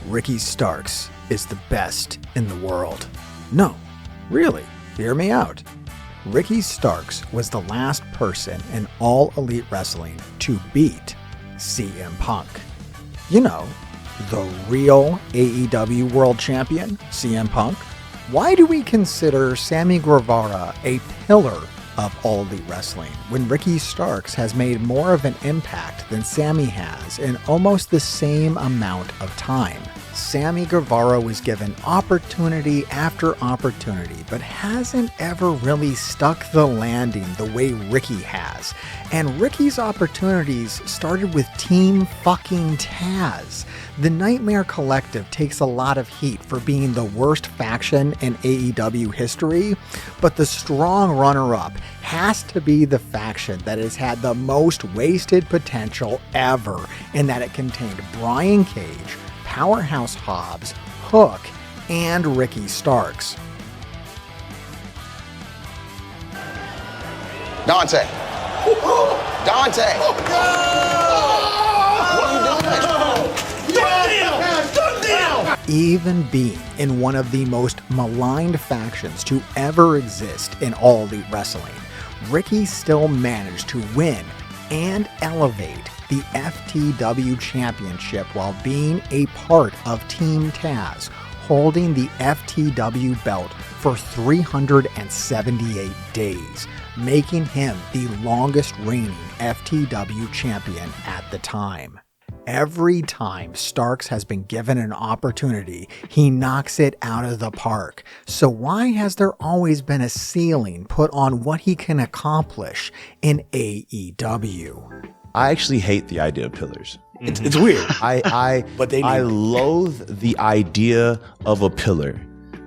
Ricky Starks is the best in the world. No, really, hear me out. Ricky Starks was the last person in All Elite Wrestling to beat CM Punk. You know, the real AEW World Champion, CM Punk. Why do we consider Sammy Guevara a pillar of All Elite Wrestling when Ricky Starks has made more of an impact than Sammy has in almost the same amount of time? Sammy Guevara was given opportunity after opportunity, but hasn't ever really stuck the landing the way Ricky has. And Ricky's opportunities started with Team fucking Taz. The Nightmare Collective takes a lot of heat for being the worst faction in AEW history, but the strong runner-up has to be the faction that has had the most wasted potential ever, in that it contained Brian Cage, Powerhouse Hobbs, Hook, and Ricky Starks. Dante! Dante! What are you doing? Even being in one of the most maligned factions to ever exist in All Elite Wrestling, Ricky still managed to win and elevate the FTW Championship while being a part of Team Taz, holding the FTW belt for 378 days, making him the longest reigning FTW champion at the time. Every time Starks has been given an opportunity, he knocks it out of the park. So why has there always been a ceiling put on what he can accomplish in AEW? I actually hate the idea of pillars. It's weird. I loathe the idea of a pillar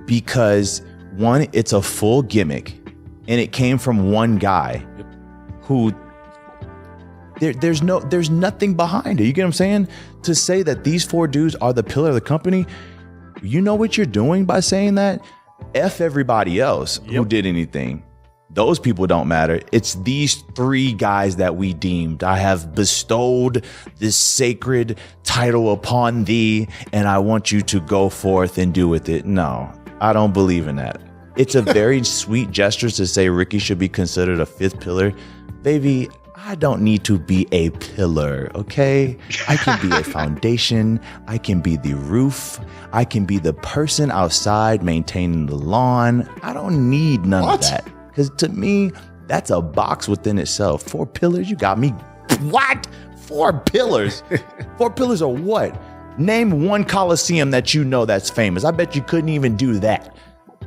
because, one, it's a full gimmick and it came from one guy who there's nothing behind it. You get what I'm saying? To say that these four dudes are the pillar of the company, you know what you're doing by saying that? F everybody else who did anything. Those people don't matter. It's these three guys that we deemed. I have bestowed this sacred title upon thee, and I want you to go forth and do with it. No, I don't believe in that. It's a very sweet gesture to say Ricky should be considered a fifth pillar. Baby, I don't need to be a pillar, okay? I can be a foundation. I can be the roof. I can be the person outside maintaining the lawn. I don't need none of that. Because to me, that's a box within itself. 4 pillars, you got me. What? 4 pillars? 4 pillars of what? Name one Coliseum that you know that's famous. I bet you couldn't even do that.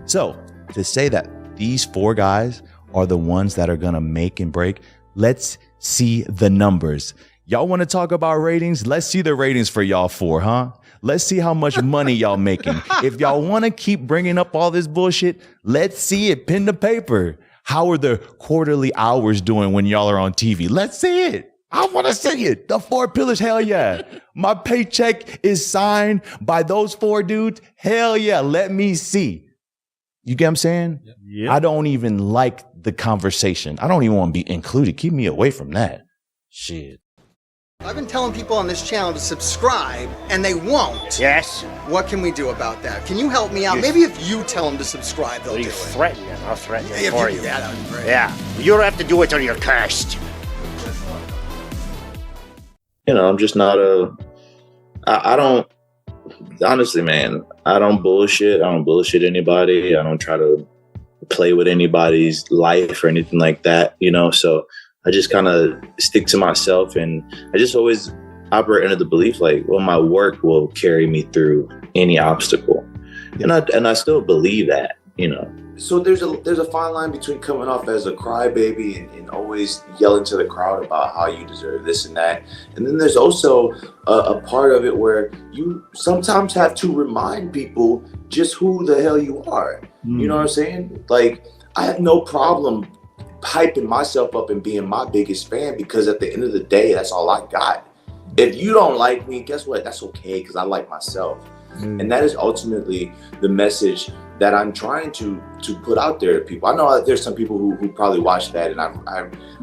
So to say that these 4 guys are the ones that are going to make and break, let's see the numbers. Y'all want to talk about ratings? Let's see the ratings for y'all 4, huh? Let's see how much money y'all making. If y'all want to keep bringing up all this bullshit, let's see it. Pen to paper. How are the quarterly hours doing when y'all are on TV? Let's see it. I want to see it. The 4 pillars, hell yeah. My paycheck is signed by those 4 dudes. Hell yeah, let me see. You get what I'm saying? Yep. I don't even like the conversation. I don't even want to be included. Keep me away from that. Shit. I've been telling people on this channel to subscribe, and they won't. Yes. What can we do about that? Can you help me out? Maybe if you tell them to subscribe, they'll do it. Threaten them. I'll threaten them for you. Yeah, that'd be great. Yeah. You don't have to do it till you're cursed. You know, I'm just not I don't, honestly, man, I don't bullshit. I don't bullshit anybody. I don't try to play with anybody's life or anything like that, you know? So I just kind of stick to myself, and I just always operate under the belief like, well, my work will carry me through any obstacle. And I still believe that, you know. So there's a fine line between coming off as a crybaby and always yelling to the crowd about how you deserve this and that. And then there's also a part of it where you sometimes have to remind people just who the hell you are. You know what I'm saying? Like, I have no problem hyping myself up and being my biggest fan, because at the end of the day, that's all I got. If you don't like me, guess what? That's okay, because I like myself. And that is ultimately the message that I'm trying to put out there to people. I know there's some people who probably watch that, and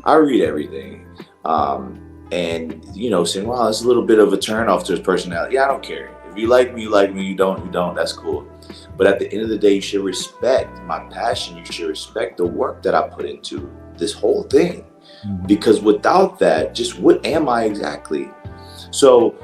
I read everything. And, you know, saying, wow, it's a little bit of a turn off to his personality. Yeah, I don't care. If you like me, you like me. You don't, that's cool. But at the end of the day, you should respect my passion. You should respect the work that I put into this whole thing. Because without that, just what am I exactly? So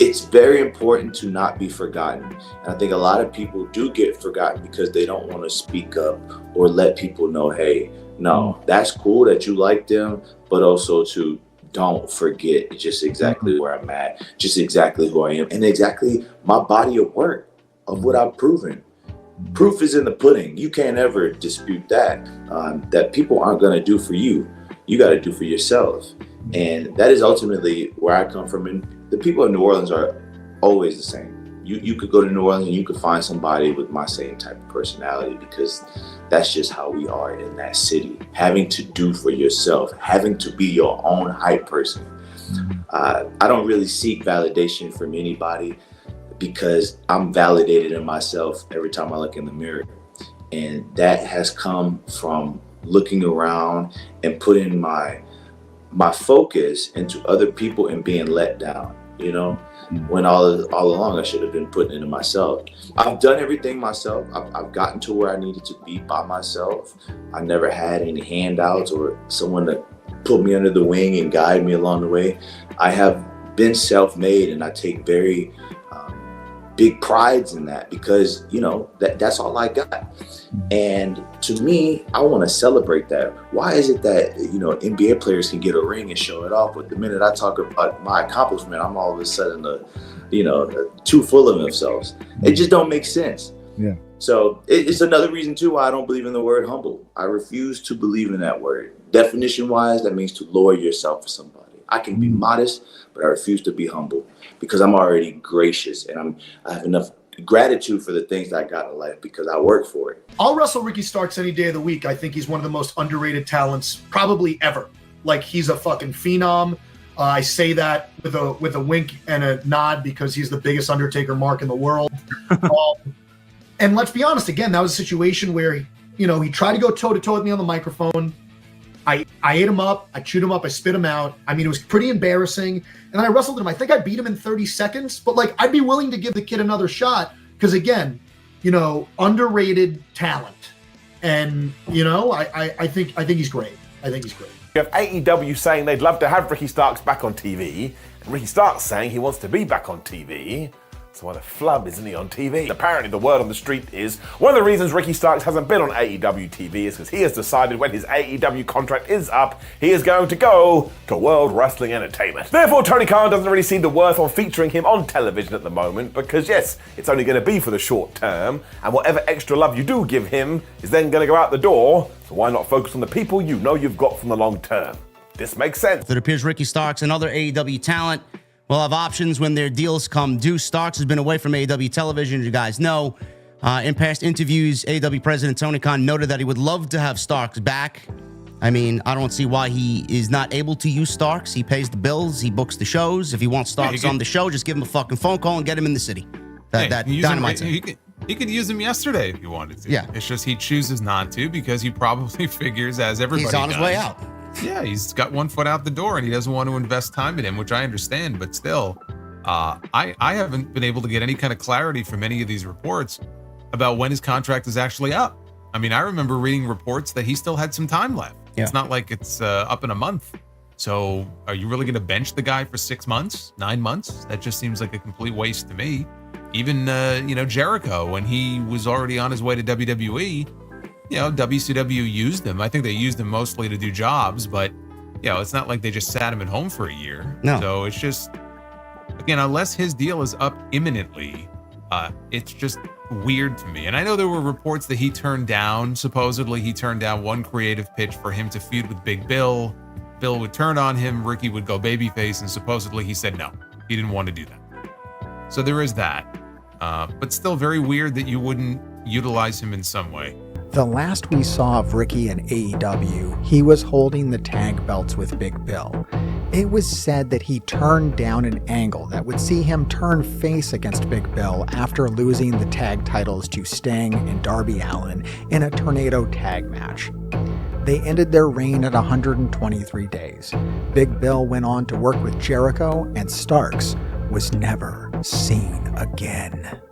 it's very important to not be forgotten. And I think a lot of people do get forgotten because they don't want to speak up or let people know, hey, no, that's cool that you like them, but also to don't forget just exactly where I'm at, just exactly who I am, and exactly my body of work of what I've proven. Proof is in the pudding. You can't ever dispute that, that people aren't going to do for you. You got to do for yourself. And that is ultimately where I come from. And the people in New Orleans are always the same. You could go to New Orleans and you could find somebody with my same type of personality, because that's just how we are in that city. Having to do for yourself, having to be your own hype person. I don't really seek validation from anybody, because I'm validated in myself every time I look in the mirror. And that has come from looking around and putting my focus into other people and being let down, you know, when all along I should have been putting into myself. I've done everything myself. I've gotten to where I needed to be by myself. I never had any handouts or someone to put me under the wing and guide me along the way. I have been self-made, and I take very big prides in that, because, you know, that's all I got. And to me, I want to celebrate that. Why is it that, you know, NBA players can get a ring and show it off, but the minute I talk about my accomplishment, I'm all of a sudden, too full of themselves. It just don't make sense. Yeah. So it's another reason too why I don't believe in the word humble. I refuse to believe in that word. Definition wise, that means to lower yourself for somebody. I can be modest, but I refuse to be humble, because I'm already gracious, and I have enough gratitude for the things that I got in life because I work for it. I'll wrestle Ricky Starks any day of the week. I think he's one of the most underrated talents probably ever. Like, he's a fucking phenom. I say that with a wink and a nod, because he's the biggest Undertaker mark in the world. And let's be honest, again, that was a situation where, he tried to go toe-to-toe with me on the microphone. I ate him up, I chewed him up, I spit him out. I mean, it was pretty embarrassing. And then I wrestled him. I think I beat him in 30 seconds, but I'd be willing to give the kid another shot, because again, underrated talent. And, I think he's great. I think he's great. You have AEW saying they'd love to have Ricky Starks back on TV, and Ricky Starks saying he wants to be back on TV. So why the flub isn't he on TV? Apparently the word on the street is one of the reasons Ricky Starks hasn't been on AEW TV is because he has decided when his AEW contract is up, he is going to go to World Wrestling Entertainment. Therefore, Tony Khan doesn't really see the worth of featuring him on television at the moment, because yes, it's only going to be for the short term, and whatever extra love you do give him is then going to go out the door, so why not focus on the people you know you've got from the long term? This makes sense. It appears Ricky Starks and other AEW talent will have options when their deals come due. Starks has been away from AEW television, as you guys know. In past interviews, AEW President Tony Khan noted that he would love to have Starks back. I mean, I don't see why he is not able to use Starks. He pays the bills, he books the shows. If he wants Starks on the show, just give him a fucking phone call and get him in the city. He could use him yesterday if he wanted to. Yeah. It's just he chooses not to, because he probably figures, as everybody he's on his way out. Yeah, he's got one foot out the door and he doesn't want to invest time in him, which I understand, but still, I haven't been able to get any kind of clarity from any of these reports about when his contract is actually up. I mean, I remember reading reports that he still had some time left. Yeah. It's not like it's up in a month. So are you really going to bench the guy for 6 months, 9 months? That just seems like a complete waste to me. Even, Jericho, when he was already on his way to WWE, WCW used him. I think they used him mostly to do jobs, but, it's not like they just sat him at home for a year. No. So it's just, again, unless his deal is up imminently, it's just weird to me. And I know there were reports that supposedly he turned down one creative pitch for him to feud with Big Bill. Bill would turn on him, Ricky would go babyface, and supposedly he said no. He didn't want to do that. So there is that. But still very weird that you wouldn't utilize him in some way. The last we saw of Ricky in AEW, he was holding the tag belts with Big Bill. It was said that he turned down an angle that would see him turn face against Big Bill after losing the tag titles to Sting and Darby Allin in a tornado tag match. They ended their reign at 123 days. Big Bill went on to work with Jericho, and Starks was never seen again.